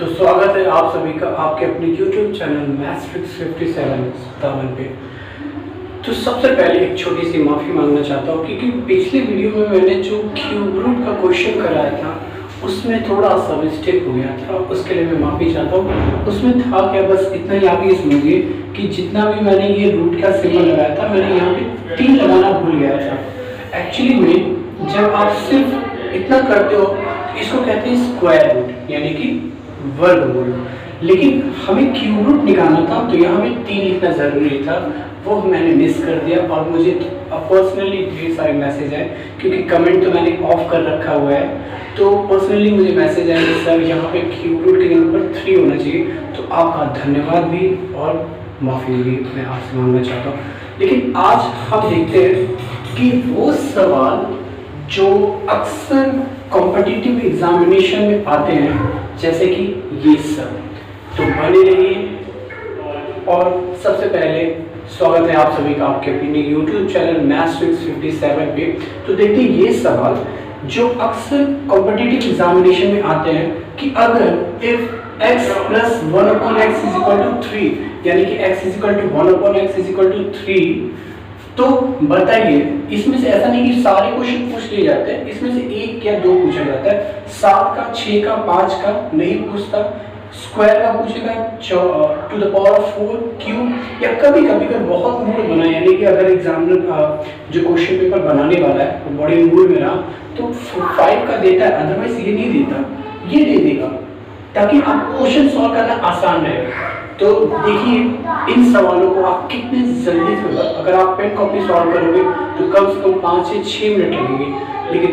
तो स्वागत है आप सभी का आपके अपने YouTube चैनल मैथ्स 57 पे। तो सबसे पहले एक छोटी सी माफ़ी मांगना चाहता हूँ क्योंकि पिछले वीडियो में मैंने जो क्यूब रूट का क्वेश्चन कराया था उसमें थोड़ा सा मिस्टेक हो गया था, उसके लिए मैं माफ़ी चाहता हूँ। उसमें था क्या, बस इतना ही आप ये समझिए कि जितना भी मैंने ये रूट का सिंबल लगाया था मैंने यहाँ पे 3 लगाना भूल गया था। एक्चुअली में जब आप सिर्फ इतना करते हो इसको कहते हैं स्क्वायर रूट यानी कि वर्गमूल, लेकिन हमें क्यूब रूट निकालना था तो यहाँ में 3 लिखना ज़रूरी था, वो मैंने मिस कर दिया। और मुझे पर्सनली ढेर सारे मैसेज आए क्योंकि कमेंट तो मैंने ऑफ कर रखा हुआ है, तो पर्सनली मुझे मैसेज आए कि सर यहाँ पे क्यूब रूट के नंबर 3 होना चाहिए। तो आपका धन्यवाद भी और माफ़ी भी मैं आपसे मांगना चाहता हूँ। लेकिन आज हम देखते हैं कि वो सवाल जो अक्सर कॉम्पिटिटिव एग्जामिनेशन में आते हैं, जैसे कि ये सब, तो बने रहिए। और सबसे पहले स्वागत है आप सभी का आपके अपने YouTube चैनल मैथ्स 57 पे। तो देखते हैं ये सवाल जो अक्सर कॉम्पिटिटिव एग्जामिनेशन में आते हैं कि अगर इफ x + 1/x = 3 यानी कि x = 1/x = 3, तो बताइए इसमें से ऐसा नहीं कि सारे क्वेश्चन पूछ लिए जाते हैं, इसमें से 1 या 2 पूछा जाता है। 7 का, 6 का, 5 का नहीं पूछता, स्क्वायर का पूछेगा, टू द पावर 4 क्यूब, या कभी कभी अगर बहुत मूड बना यानी कि अगर एग्जामिनर जो क्वेश्चन पेपर बनाने वाला है वो बड़े मूड में रहा तो 5 का देता है, अदरवाइज ये नहीं देता, ये दे देगा ताकि आप क्वेश्चन सॉल्व करना आसान रहे। तो देखिए इन सवालों को आप कितने जल्दी से, अगर आप पेन कॉपी सॉल्व करोगे तो कम से कम 5 से 6 मिनट लगेंगे, लेकिन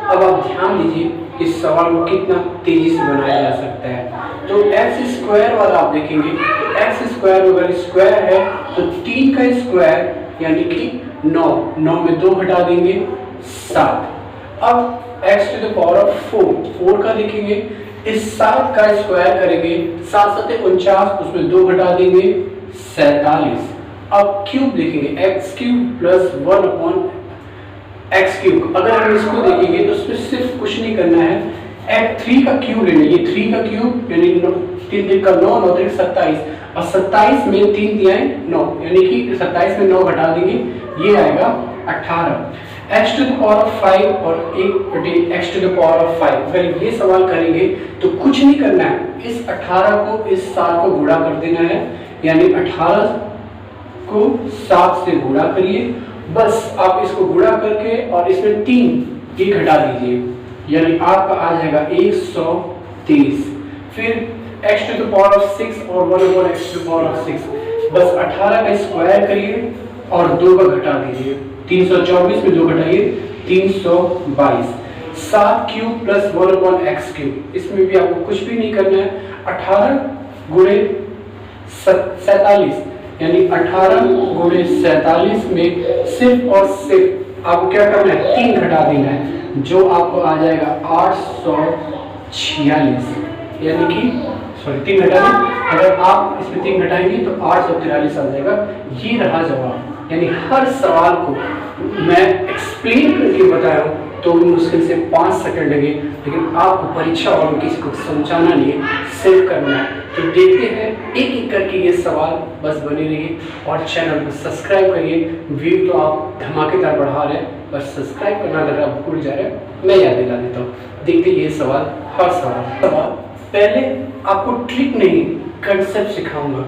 अब आप ध्यान दीजिए इस सवाल को कितना तेजी से बनाया जा सकता है। तो x² वाला आप देखेंगे तो x² अगर स्क्वायर है तो 3 का स्क्वायर यानी कि 9 में 2 घटा देंगे 7। अब x⁴ का देखेंगे, इस 7 का स्क्वायर करेंगे, 7 × 7 = 49, उसमें 2 घटा देंगे 47। अब क्यूब देखेंगे x³ + 1/x³। अगर हम इसको देखेंगे तो उसमें सिर्फ कुछ नहीं करना है, 3 का क्यूब लेना है, ये 3 का क्यूब यानी 3 × 9 9 × 27, और 27 में 3 दिया है 9 यानी कि 27 में 9 घटा देंगे, ये आएगा 18। x⁵ और 1/x⁵ अगर ये सवाल करेंगे तो कुछ नहीं करना है, इस 18 को इस 7 को गुणा कर देना है, यानी 18 को 7 से गुणा करिए, बस आप इसको गुणा करके और इसमें 3 ये घटा दीजिए, यानी आपका आ जाएगा 123। फिर x⁵ और 1/x⁵, बस 18 का स्क्वायर करिए और 2 का घटा दीजिए, 324 में 2 घटाइए 322। 7³ + 1/x³, इसमें भी आपको कुछ भी नहीं करना है, 18 × 47 यानी 18 × 47 में सिर्फ और सिर्फ आपको क्या करना है, 3 घटा देना है, जो आपको आ जाएगा 846, यानी कि 3 घटा दें, अगर आप इसमें 3 घटाएंगे तो 843 आ जाएगा। ये रहा जवाब। यानी हर सवाल को मैं एक्सप्लेन करके बताया हूँ तो मुश्किल से 5 सेकंड लगे, लेकिन आपको परीक्षा और किसी को समझाना नहीं है, सिर्फ करना है। तो देखते हैं एक एक करके ये सवाल, बस बने रहिए और चैनल को सब्सक्राइब करिए। व्यू तो आप धमाकेदार बढ़ा रहे हैं, बस सब्सक्राइब करना अगर आप भूल जा रहे हैं मैं याद दिला देता हूँ। देखते ये सवाल, हर सवाल पहले आपको ट्रिक नहीं कंसेप्ट सिखाऊंगा,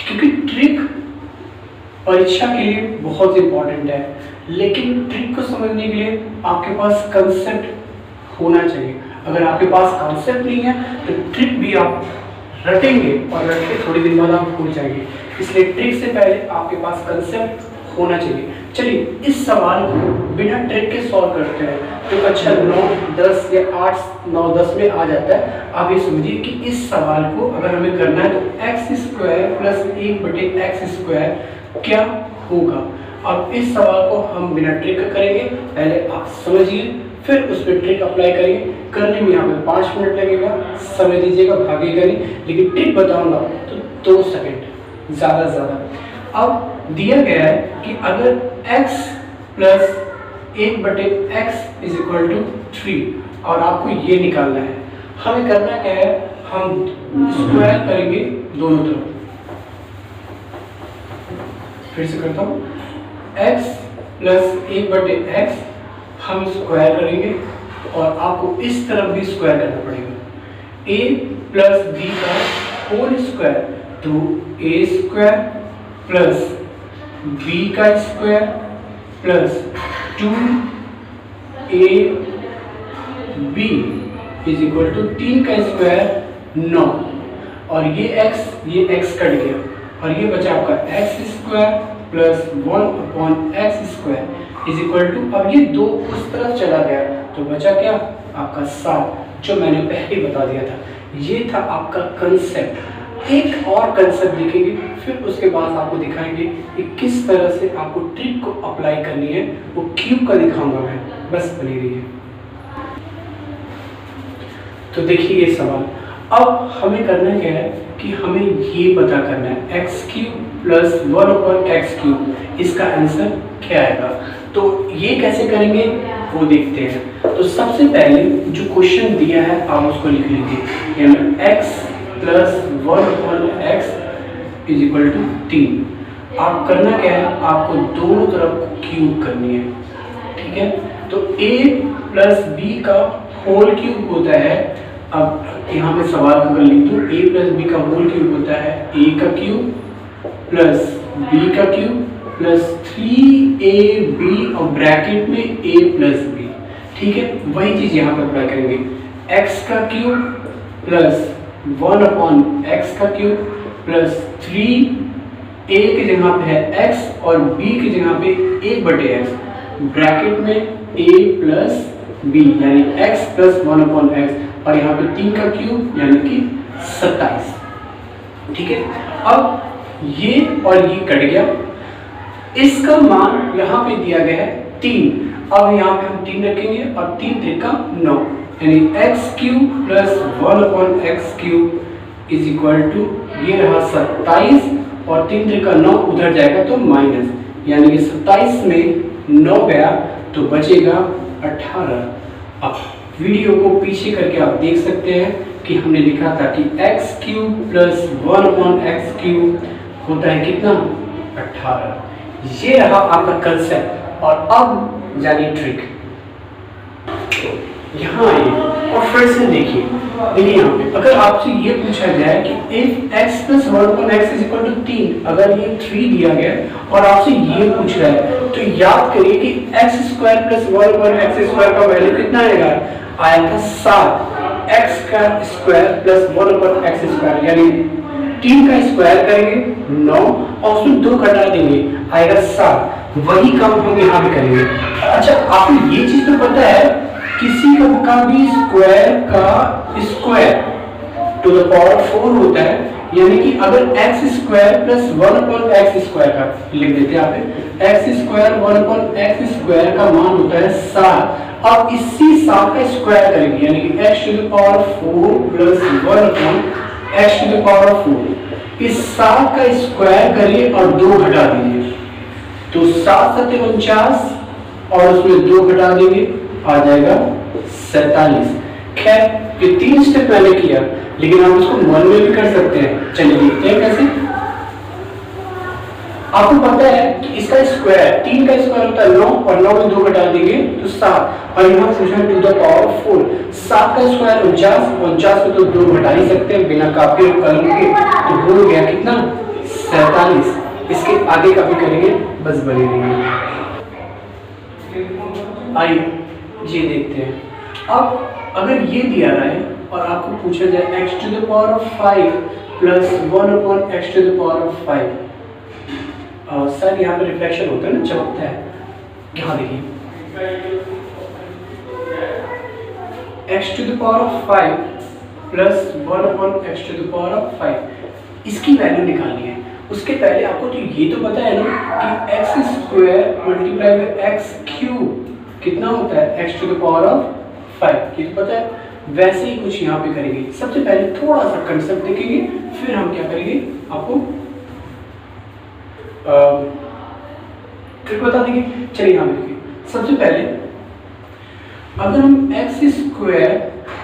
क्योंकि ट्रिक परीक्षा के लिए बहुत इंपॉर्टेंट है, लेकिन ट्रिक को समझने के लिए आपके पास कंसेप्ट होना चाहिए। अगर आपके पास कंसेप्ट नहीं है तो ट्रिक भी आप रटेंगे और रट के थोड़ी दिन बाद आप भूल जाएंगे, इसलिए ट्रिक से पहले आपके पास कंसेप्ट होना चाहिए। चलिए इस सवाल को बिना ट्रिक के सॉल्व करते हैं, तो कक्षा 9, 10 या 8, 9, 10 में आ जाता है। आप ये समझिए कि इस सवाल को अगर हमें करना है तो x² + 1/x² क्या होगा। अब इस सवाल को हम बिना ट्रिक का करेंगे, पहले आप समझिए फिर उस पर ट्रिक अप्लाई करेंगे। करने में यहाँ पे 5 मिनट लगेगा, समय दीजिएगा, भागेगा नहीं, लेकिन ट्रिक बताऊंगा तो 2 सेकंड ज़्यादा से ज़्यादा। अब दिया गया है कि अगर x + 1/x = 3 और आपको ये निकालना है, हमें करना क्या है, हम स्क्वायर करेंगे दोनों तरफ। फिर से करता हूँ, x प्लस 1/x हम स्क्वायर करेंगे और आपको इस तरफ भी स्क्वायर करना पड़ेगा। a प्लस b का होल स्क्वायर, तो a स्क्वायर प्लस b का square plus 2ab is equal to 3 का स्क्वायर 9, और ये x कट गया और ये बचा आपका x square plus 1/x square is equal to, अब ये 2 उस तरफ चला गया तो बचा क्या आपका 7, जो मैंने पहले बता दिया था। ये था आपका कंसेप्ट। एक और कंसेप्ट देखेंगे, फिर उसके बाद आपको दिखाएंगे कि किस तरह से आपको ट्रिक को अप्लाई करनी है, वो क्यूब का दिखाऊंगा मैं, बस बनी रहिए। तो देखिए ये सवाल, अब हमें करना क्या है कि हमें ये पता करना है x³ प्लस 1/x³, इसका आंसर क्या आएगा। तो ये कैसे करेंगे वो देखते हैं। तो सबसे पहले जो क्वेश्चन दिया है आप उसको लिख लीजिए, यानी x plus 1/x is equal to 3। आप करना क्या है, आपको दोनों तरफ क्यूब करनी है, ठीक है। तो a प्लस b का होल क्यूब होता है, अब यहाँ पे सवाल अगर लिख दूँ, a प्लस b का होल क्यूब होता है a का क्यूब प्लस b का क्यूब प्लस 3ab और ब्रैकेट में a प्लस b, ठीक है। वही चीज यहाँ पर अप्लाई करेंगे, x का क्यूब प्लस 1/x का क्यूब प्लस 3a की जगह पे है x और b की जगह पे 1/x, ब्रैकेट में a प्लस b यानी x प्लस 1/x, और यहाँ पे 3 का क्यूब यानी कि 27, ठीक है। अब ये और ये कट गया, इसका मान यहाँ पे दिया गया है 3, अब यहाँ पे हम 3 रखेंगे और 3 3 का 9, यानी x³ plus 1/x³ is equal to, ये रहा 27 और 3 3 का 9 उधर जाएगा तो माइनस, यानी कि 27 में 9 गया तो बचेगा 18। अब वीडियो को पीछे करके आप देख सकते हैं कि हमने लिखा था कि x³ प्लस 1/x³ होता है कितना, 18। ये रहा आपका कंसेप्ट, और अब जानिए ट्रिक। यहाँ आइए और फिर से देखिए यहाँ पे अगर आपसे ये पूछा जाए कि if x plus 1/x is equal to 3, अगर ये 3 दिया गया और आपसे ये पूछ रहा है तो याद करिए कि x² प्लस 1/x² का वैल्यू कितना आएगा, आएगा 7। x का स्क्वायर प्लस 1/x², यानी 3 का स्क्वायर करेंगे 9 और उसमें 2 घटा देंगे, आएगा 7। वही काम हम यहाँ पे करेंगे। अच्छा, आपको ये चीज तो पता है, किसी का भी स्क्वायर का स्क्वायर टू द पावर 4 होता है, यानी कि अगर x² प्लस 1/x² का लिख देते हैं आप, x² 1/x² का मान होता है 7। अब इसी 7 का स्क्वायर करेंगे, यानी कि x to the power 4 plus 1/x to the power 4, इस 7 का स्क्वायर करिए और 2 घटा दीजिए, तो 7 7 49 और उसमें 2 घटा देंगे, आ जाएगा 47। खैर ये 3 स्टेप मैंने किया, लेकिन हम इसको मन में भी कर सकते हैं। चलिए देखते हैं कैसे। आपको पता है कि इसका स्क्वायर, 3 का स्क्वायर होता है 9 और 9 में 2 घटा देंगे तो 7, और यहाँ पूछा टू द पावर 4, 7 का स्क्वायर 49 में तो 2 घटा ही सकते हैं बिना कापी और कलम के, तो हो गया कितना 47। इसके आगे का भी करेंगे, बस बने रहिए। आइए ये देखते हैं। अब अगर ये दिया रहा है और आपको पूछा जाए x to the power of 5 plus 1/x to the power of 5, sir यहाँ पे रिफ्लेक्शन होता है ना, चमकता है, यहाँ देखिए x to the power of 5 plus 1/x to the power of 5, इसकी वैल्यू निकालनी है। उसके पहले आपको तो ये तो पता है ना कि x² मल्टीप्लाई बाय x³ कितना होता है, x to the power of 5, ये तो पता है। वैसे ही कुछ यहाँ पे करेंगे। सबसे पहले थोड़ा सा कंसेप्ट देखेंगे, फिर हम क्या करेंगे आपको ट्रिक बता देंगे। चलिए यहाँ पे देखिए, सबसे पहले अगर हम x²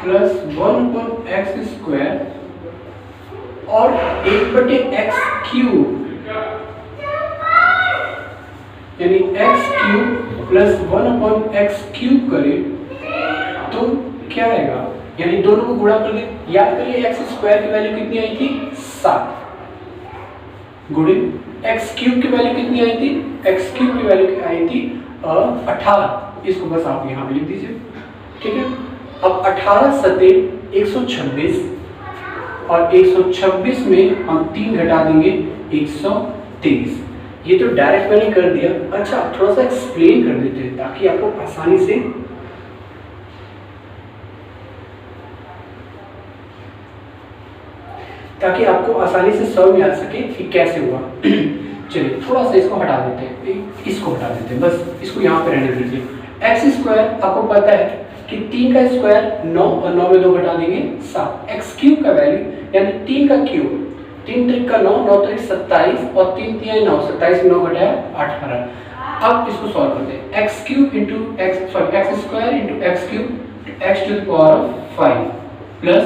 प्लस 1/x² और 1/x क्यूब यानी x cube plus 1/x cube करें तो क्या आएगा, यानी दोनों को गुणा कर ले। याद करिए x स्क्वायर की वैल्यू कितनी आई थी 7 गुणे x क्यूब की वैल्यू कितनी आई थी, x क्यूब की वैल्यू आई थी 18। इसको बस आप यहाँ पे लिख दीजिए, ठीक है। अब 18 सते 126 और 126 में हम 3 घटा देंगे 123। ये तो डायरेक्ट मैंने कर दिया। अच्छा थोड़ा सा एक्सप्लेन कर देते हैं ताकि आपको आसानी से समझ में आ सके कि कैसे हुआ। चलिए थोड़ा सा इसको हटा देते हैं, इसको हटा देते हैं, बस इसको यहाँ पे रहने दीजिए। एक्स स्क्वायर आपको पता है कि 3 का स्क्वायर 9 और 9 में 2 घटा देंगे 7। एक्स क्यूब का वैल्यू यानी 3 का क्यूब, 3 त्रिक का 9, 9 त्रिक 27 और 3 तिहाई 9, 27 में 9 घटाया 18। अब इसको सॉल्व करते हैं। X cube into x square into x cube x to the power of 5 plus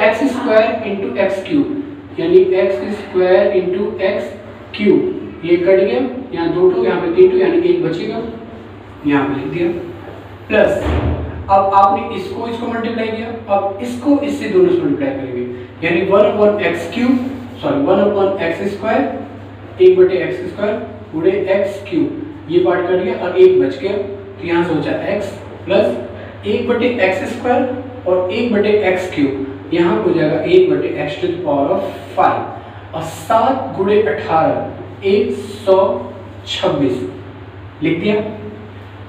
x square into x cube यानी x square into x cube, ये कट गया, यहाँ 2 टू यहाँ पे 3 टू यानी 1 बचेगा, यहाँ पे लिख दिया। प्लस अब आपने इसको मल्टीप्लाई किया, अब इसको इससे दोनों से मल्टीप्लाई करेंगे यानी 1/x cube sorry 1/x square 1/x square गुणे x क्यूब, ये पार्ट कट गया और 1 बच गया, तो यहाँ से हो जाए x प्लस 1/x स्क्वायर और 1/x क्यूब, यहाँ हो जाएगा 1/x to the power of 5 और 7 गुणे 18 126 लिख दिया।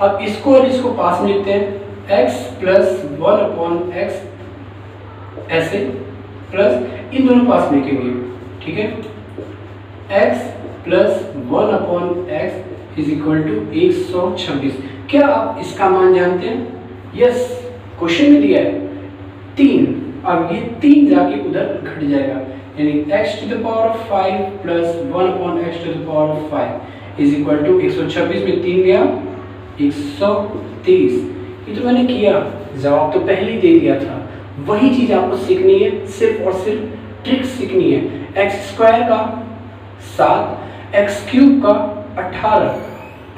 अब इसको और इसको पास में लिखते हैं, x प्लस 1/x ऐसे प्लस इन दोनों पास लिखेंगे, ठीक है। x plus 1/x is equal to 126। क्या आप इसका मान जानते हैं? यस, क्वेश्चन में दिया है 3। अब ये 3 जाके उधर घट जाएगा यानी x to the power of 5 plus 1/x to the power of 5 is equal to 126 में 3 गया 123। ये तो मैंने किया, जवाब तो पहले ही दे दिया था। वही चीज आपको सीखनी है, सिर्फ और सिर्फ ट्रिक सीखनी है। एक्स स्क्वायर का 7, एक्स क्यूब का 18,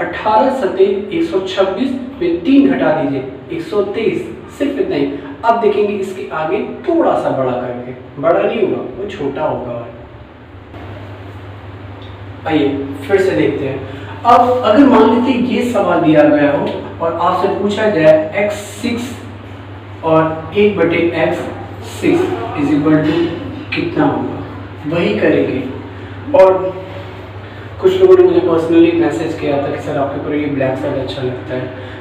18 सते 126 में 3 घटा दीजिए 123, सिर्फ इतना ही। अब देखेंगे इसके आगे थोड़ा सा बड़ा करके, बड़ा नहीं होगा वो छोटा होगा। आइए फिर से देखते हैं। अब अगर मान लेते ये सवाल दिया गया हो और आपसे पूछा जाए x6 और 1/x6 इज इक्वल टू कितना होगा, वही करेंगे। और कुछ लोगों ने मुझे पर्सनली मैसेज किया था कि सर आपके ऊपर ये ब्लैक शर्ट अच्छा लगता है,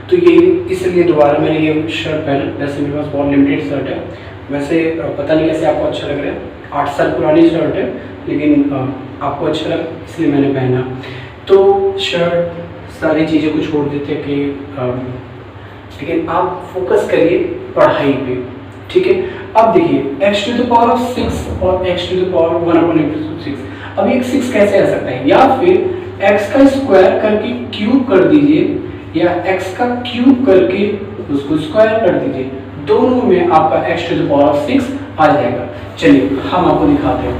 तो ये इसलिए दोबारा मैंने ये शर्ट पहना। वैसे मेरे पास बहुत लिमिटेड शर्ट है, वैसे पता नहीं कैसे आपको अच्छा लग रहा है। 8 साल पुरानी शर्ट है लेकिन आपको अच्छा लगा इसलिए मैंने पहना। तो शर्ट सारी चीज़ें को छोड़ देते कि लेकिन आप फोकस करिए पढ़ाई पे, ठीक है। अब देखिए x to the power of 6 और x टू द पावर 1/6। अब ये 6 कैसे आ सकता है, या फिर x का स्क्वायर करके क्यूब कर दीजिए या x का क्यूब करके उसको स्क्वायर कर दीजिए, दोनों में आपका x to the power of 6 आ जाएगा। चलिए हम आपको दिखाते हैं।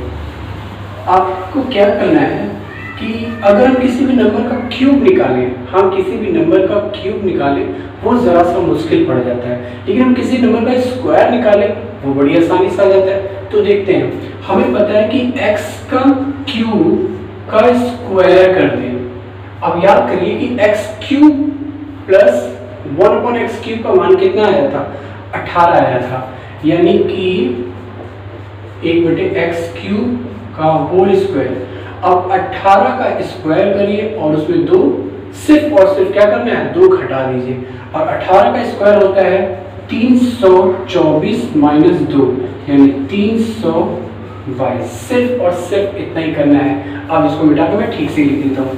आपको क्या करना है कि अगर हम किसी भी नंबर का क्यूब निकालें, वो ज़रा सा मुश्किल पड़ जाता है, लेकिन हम किसी नंबर का स्क्वायर निकालें वो बड़ी आसानी से आ जाता है। तो देखते हैं, हमें पता है कि x का क्यूब का स्क्वायर कर दें। अब याद करिए कि x cube plus 1/x cube का मान कितना आया था, 18 आया था, यानी कि 1/x क्यूब का होल स्क्वायर। अब 18 का स्क्वायर करिए और उसमें 2 सिर्फ और सिर्फ क्या करना है, 2 घटा दीजिए। और 18 का स्क्वायर होता है 324 माइनस 2 यानी 322। सिर्फ और सिर्फ इतना ही करना है। अब इसको मिटा के मैं ठीक से लिख देता हूँ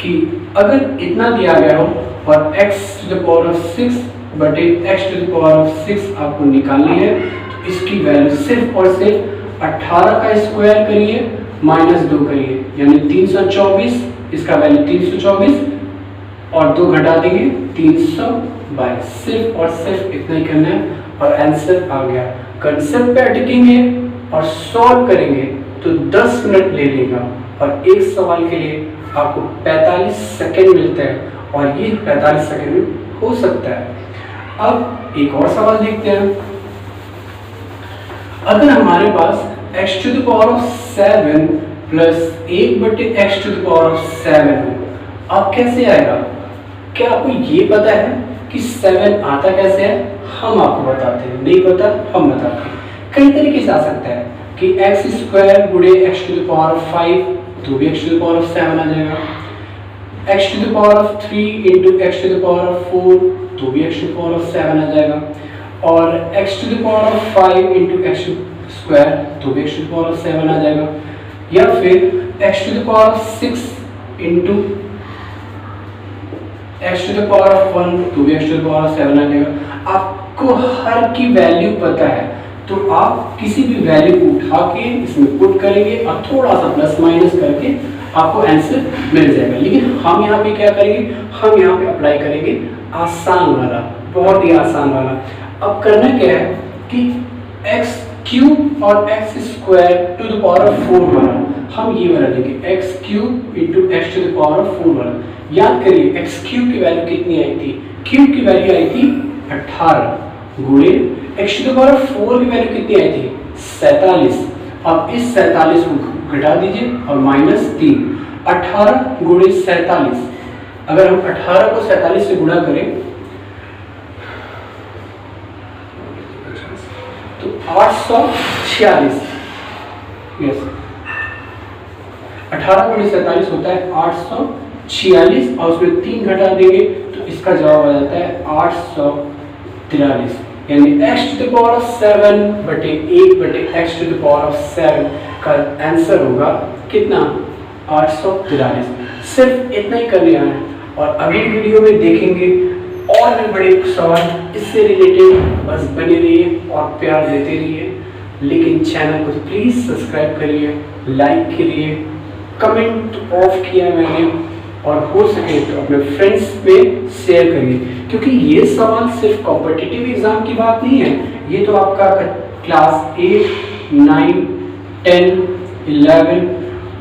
कि अगर इतना दिया गया हो और x to the power of 6 बटे x to the power of 6 आपको निकालनी है, तो इसकी वैल्यू सिर्फ और सिर्फ 18 का स्क्वायर करिए माइनस 2 करिए यानी 324, इसका वैल्यू 324 और 2 घटा देंगे 322। सिर्फ और सिर्फ इतना ही करना है और आंसर आ गया। कंसेप्ट पे अटकेंगे और सॉल्व करेंगे तो 10 मिनट ले लेगा और एक सवाल के लिए आपको 45 सेकंड मिलता है और ये 45 सेकंड में हो सकता है। अब एक और सवाल देखते हैं। अगर हमारे पास x to the power of 7 plus 1/x to the power of 7 हो, अब कैसे आएगा? क्या आपको ये पता है कि 7 आता कैसे है? हम आपको बताते हैं, नहीं पता हम बताते हैं। कई तरीके से आ सकता है कि x स्क्वायर गुणे x to the power of 5 तो भी x to the power of 7 आ जाएगा, x to the power of 3 into x to the power of 4 तो भी x to the power of 7 आ जाएगा, और x to the power of 5 into x square तो भी x to the power of 7 आ जाएगा, या फिर x to the power of 6 into x to the power of 1 तो भी x to the power of 7 आ जाएगा। आपको हर की वैल्यू पता है तो आप किसी भी वैल्यू को उठा के इसमें पुट करेंगे और थोड़ा सा प्लस माइनस करके आपको आंसर मिल जाएगा। लेकिन हम यहाँ पे क्या करेंगे? हम यहाँ पे अप्लाई करेंगे आसान वाला, बहुत ही आसान वाला। अब करना क्या है कि x क्यूब और x square to the power of 4 वाला हम ये वाला लेंगे, x cube into x to the power of 4 वाला। याद करिए x क्यूब की वैल्यू कितनी आई थी? क्यूब की वैल्यू आई थी 18 गुणे x to the power of 4 की वैल्यू कितनी आई थी? 47। अब इस 47 को घटा दीजिए और -3, 18 गुणे 47। अगर हम 18 को 47 से गुणा करें तो 846। यस, 18 गुणे 47 होता है 846 और उसमें 3 घटा देंगे तो इसका जवाब आ जाता है 843। यानी x to the power of 7 बटे 1 बटे x to the power of 7 का आंसर होगा कितना? 843। सिर्फ इतना ही करने आना है और अगली वीडियो में देखेंगे और भी बड़े सवाल इससे रिलेटेड। बस बने रहिए और प्यार देते रहिए, लेकिन चैनल को प्लीज सब्सक्राइब करिए, लाइक करिए, कमेंट ऑफ किया मैंने और हो सके तो अपने फ्रेंड्स में शेयर करिए, क्योंकि ये सवाल सिर्फ कॉम्पिटिटिव एग्जाम की बात नहीं है, ये तो आपका क्लास 8, 9, 10, 11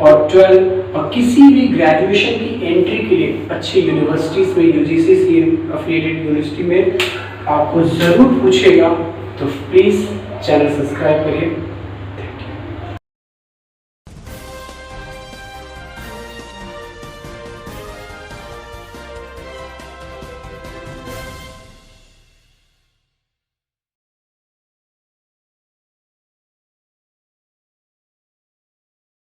और 12 और किसी भी ग्रेजुएशन की एंट्री के लिए अच्छे यूनिवर्सिटीज में, यूजीसी से एफिलिएटेड यूनिवर्सिटी में आपको ज़रूर पूछेगा। तो प्लीज़ चैनल सब्सक्राइब करिए।